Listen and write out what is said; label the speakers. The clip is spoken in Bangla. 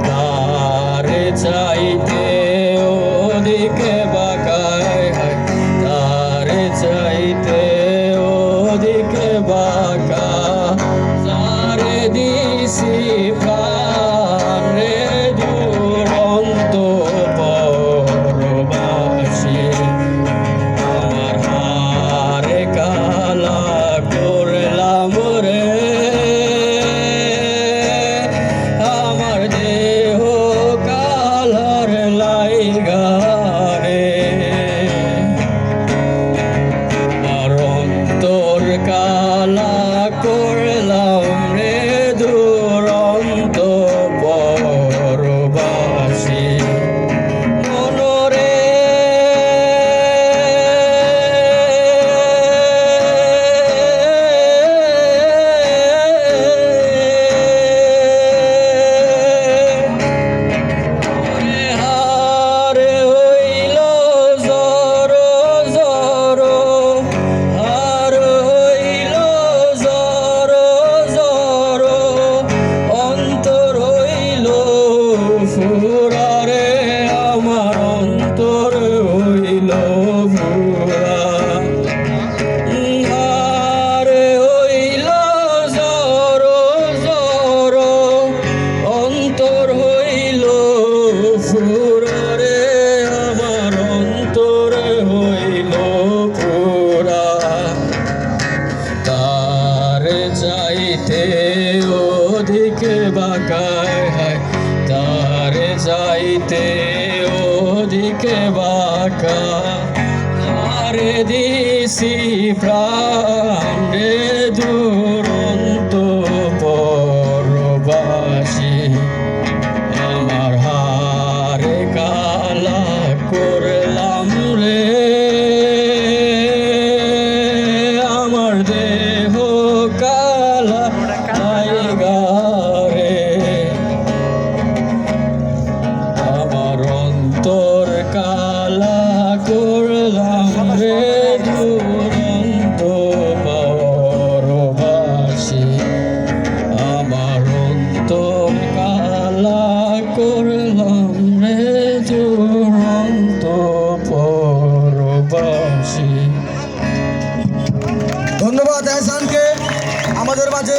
Speaker 1: তারে চাইতে ওদিকে বাঁকায়, তারে চাইতে ওদিকে বাঁকা, তারে দিছি প্রাণ রে দুরন্ত পরবাসী। আমার হারে কালা করলাম রে, আমার দেহ কালার লাইগা রে, আমার অন্তর কালা করলাম রে দুরন্ত পরবাসী। মনরে হারে হইল জর জর, হার হইল জর জর, অন্তর হইল ফুরা রে, আমার অন্তর হইল ফুরা। হারে হইল জর জর, অন্তর হইল ফুরা রে, আমার অন্তর হইল ফুরা। তারে চাইতে ওদিকে বাঁকায়, তারে চাইতে ওদিকে বাঁকা, তারে দিছি প্রাণ রে দুরন্ত পরবাসী। আমার হারে কালা করলাম রে, আমার দেহ কালা লাইগা রে, আমার অন্তর কালা করলাম রে দুরন্ত পরবাসী। আমার অন্তর কালা করলাম রে দুরন্ত পরবাসী।
Speaker 2: ধন্যবাদ এহসানকে আমাদের মাঝে